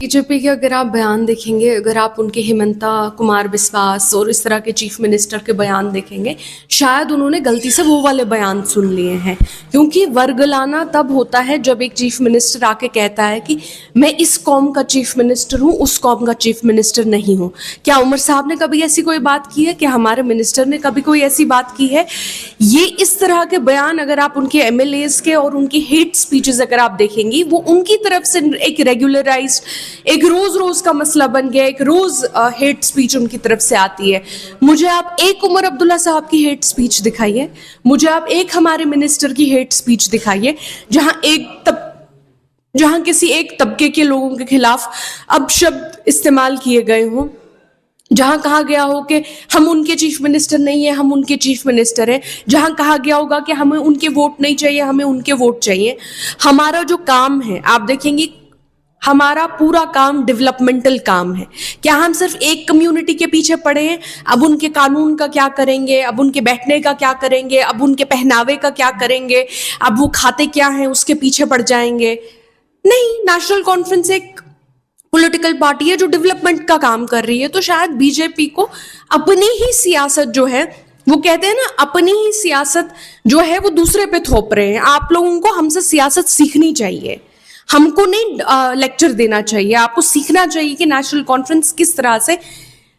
BJP के अगर आप बयान देखेंगे, अगर आप उनके हेमंता कुमार बिस्वास और इस तरह के चीफ मिनिस्टर के बयान देखेंगे, शायद उन्होंने गलती से वो वाले बयान सुन लिए हैं। क्योंकि वर्गलाना तब होता है जब एक चीफ मिनिस्टर आके कहता है कि मैं इस कौम का चीफ मिनिस्टर हूँ, उस कौम का चीफ मिनिस्टर नहीं हूँ। क्या उमर साहब ने कभी ऐसी कोई बात की है? क्या हमारे मिनिस्टर ने कभी कोई ऐसी बात की है? ये इस तरह के बयान अगर आप उनके एमएलएज के और उनकी हेट स्पीचेस अगर आप देखेंगी, वो उनकी तरफ से एक रेगुलराइज्ड, एक रोज रोज का मसला बन गया, एक रोज हेट स्पीच उनकी तरफ से आती है। मुझे आप एक उमर अब्दुल्ला साहब की हेट स्पीच दिखाइए, मुझे आप एक हमारे मिनिस्टर की हेट स्पीच दिखाइए जहां किसी एक तबके के लोगों के खिलाफ अपशब्द इस्तेमाल किए गए हों, जहां कहा गया हो कि हम उनके चीफ मिनिस्टर नहीं है, हम उनके चीफ मिनिस्टर हैं, जहां कहा गया होगा कि हमें उनके वोट नहीं चाहिए, हमें उनके वोट चाहिए। हमारा जो काम है, आप देखेंगे हमारा पूरा काम डेवलपमेंटल काम है। क्या हम सिर्फ एक कम्युनिटी के पीछे पड़े हैं? अब उनके कानून का क्या करेंगे, अब उनके बैठने का क्या करेंगे, अब उनके पहनावे का क्या करेंगे, अब वो खाते क्या हैं उसके पीछे पड़ जाएंगे? नहीं, नेशनल कॉन्फ्रेंस एक पॉलिटिकल पार्टी है जो डेवलपमेंट का काम कर रही है। तो शायद बीजेपी को अपनी ही सियासत जो है, वो कहते हैं ना, अपनी ही सियासत जो है वो दूसरे पे थोप रहे हैं। आप लोगों को हमसे सियासत सीखनी चाहिए, हमको नहीं लेक्चर देना चाहिए। आपको सीखना चाहिए कि नेशनल कॉन्फ्रेंस किस तरह से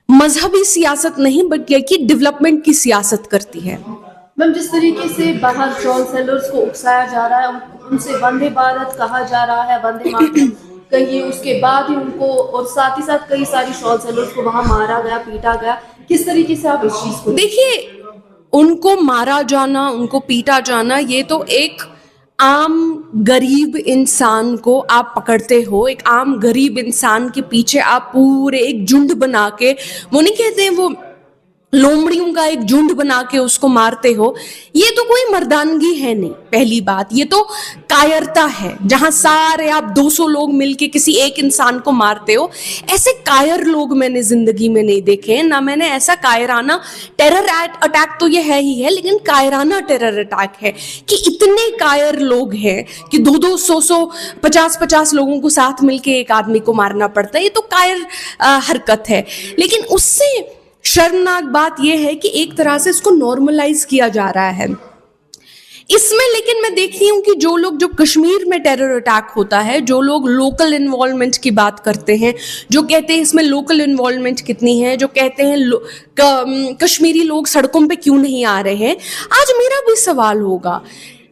मजहबी सियासत नहीं बल्कि डेवलपमेंट की सियासत करती है। मैम, जिस तरीके से बाहर ट्रोल सेलर्स को उकसाया जा रहा है, उनसे वंदे भारत कहा जा रहा है, वंदे मातरम कहिए, उसके बाद ही उनको, और साथ ही साथ कई सारी ट्रोल सेलर्स को वहां मारा गया, पीटा गया। किस तरीके से आप इस चीज को देखिए? उनको मारा जाना, उनको पीटा जाना, ये तो एक आम गरीब इंसान को आप पकड़ते हो, एक आम गरीब इंसान के पीछे आप पूरे एक झुंड बना के, वो नहीं कहते हैं वो लोमड़ियों का एक झुंड बना के उसको मारते हो। ये तो कोई मर्दानगी है नहीं, पहली बात। ये तो कायरता है, जहां सारे आप 200 लोग मिलके किसी एक इंसान को मारते हो। ऐसे कायर लोग मैंने जिंदगी में नहीं देखे, ना मैंने ऐसा कायराना टेरर अटैक, तो ये है ही है, लेकिन कायराना टेरर अटैक है कि इतने कायर लोग हैं कि 200-100, 50-50 लोगों को साथ मिलके एक आदमी को मारना पड़ता है। ये तो कायर हरकत है। लेकिन उससे शर्मनाक बात यह है कि एक तरह से इसको नॉर्मलाइज किया जा रहा है इसमें। लेकिन मैं देखती हूँ कि जो लोग, जो कश्मीर में टेरर अटैक होता है, जो लोग लोकल इन्वॉल्वमेंट की बात करते हैं, जो कहते हैं इसमें लोकल इन्वॉल्वमेंट कितनी है, जो कहते हैं कश्मीरी लोग सड़कों पे क्यों नहीं आ रहे हैं, आज मेरा भी सवाल होगा,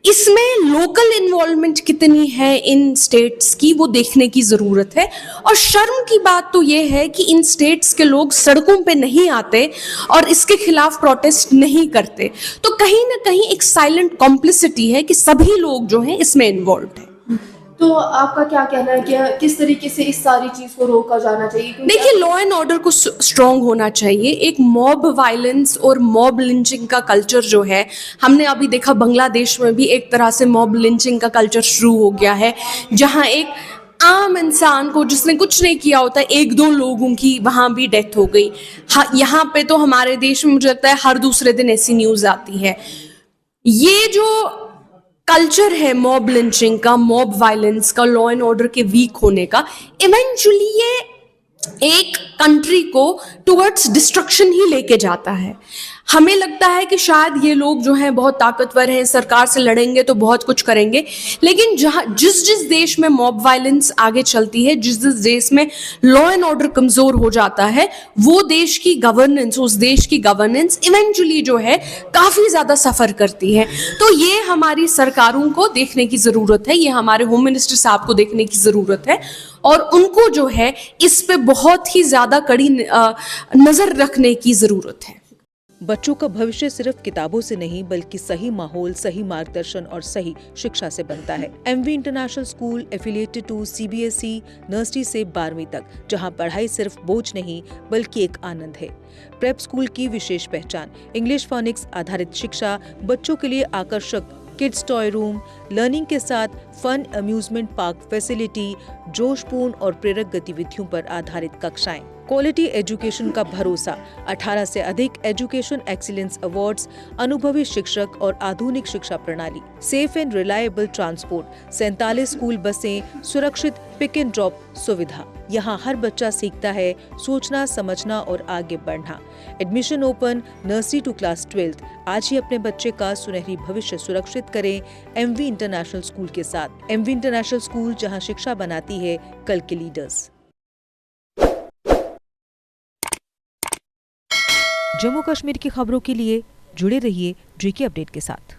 इसमें लोकल इन्वॉल्वमेंट कितनी है इन स्टेट्स की, वो देखने की जरूरत है। और शर्म की बात तो ये है कि इन स्टेट्स के लोग सड़कों पे नहीं आते और इसके खिलाफ प्रोटेस्ट नहीं करते। तो कहीं ना कहीं एक साइलेंट कॉम्प्लिसिटी है कि सभी लोग जो हैं इसमें इन्वॉल्व हैं। तो आपका क्या कहना है कि किस तरीके से इस सारी चीज को रोका जाना चाहिए? देखिए, लॉ एंड ऑर्डर को स्ट्रांग होना चाहिए। एक मॉब वायलेंस और मॉब लिंचिंग का कल्चर जो है, हमने अभी देखा बांग्लादेश में भी एक तरह से मॉब लिंचिंग का कल्चर शुरू हो गया है, जहां एक आम इंसान को, जिसने कुछ नहीं किया होता, 1-2 लोगों की वहां भी डेथ हो गई। यहाँ पे तो हमारे देश में मुझे लगता है हर दूसरे दिन ऐसी न्यूज आती है। ये जो कल्चर है मॉब लिंचिंग का, मॉब वायलेंस का, लॉ एंड ऑर्डर के वीक होने का, इवेंचुअली ये एक कंट्री को टुवर्ड्स डिस्ट्रक्शन ही लेके जाता है। हमें लगता है कि शायद ये लोग जो हैं बहुत ताकतवर हैं, सरकार से लड़ेंगे तो बहुत कुछ करेंगे, लेकिन जिस देश में मॉब वायलेंस आगे चलती है, जिस देश में लॉ एंड ऑर्डर कमजोर हो जाता है, वो देश की गवर्नेंस, उस देश की गवर्नेंस इवेंचुअली जो है काफी ज्यादा सफर करती है। तो ये हमारी सरकारों को देखने की जरूरत है, ये हमारे होम मिनिस्टर साहब को देखने की जरूरत है, और उनको जो है इस पे बहुत ही ज्यादा कड़ी नजर रखने की जरूरत है। बच्चों का भविष्य सिर्फ किताबों से नहीं बल्कि सही माहौल, सही मार्गदर्शन और सही शिक्षा से बनता है। MV international school affiliated to CBSE nursery से 12वीं तक, जहां पढ़ाई सिर्फ बोझ नहीं बल्कि एक आनंद है। प्रेप स्कूल की विशेष पहचान इंग्लिश फोनिक्स आधारित शिक्षा, बच्चों के लिए आकर्षक किड्स टॉय रूम, लर्निंग के साथ फन अम्यूजमेंट पार्क फैसिलिटी, जोशपूर्ण और प्रेरक गतिविधियों पर आधारित कक्षाएं, क्वालिटी एजुकेशन का भरोसा, 18 से अधिक एजुकेशन एक्सीलेंस अवार्ड्स, अनुभवी शिक्षक और आधुनिक शिक्षा प्रणाली, safe and reliable transport, 47 school बसें, सुरक्षित पिक एंड ड्रॉप सुविधा। यहाँ हर बच्चा सीखता है सोचना, समझना और आगे बढ़ना। Admission open nursery to class 12। आज ही अपने बच्चे का सुनहरी भविष्य सुरक्षित करें एमवी इंटरनेशनल स्कूल के साथ। एमवी इंटरनेशनल स्कूल, जहाँ शिक्षा बनाती है कल के लीडर्स। जम्मू कश्मीर की खबरों के लिए जुड़े रहिए JK अपडेट के साथ।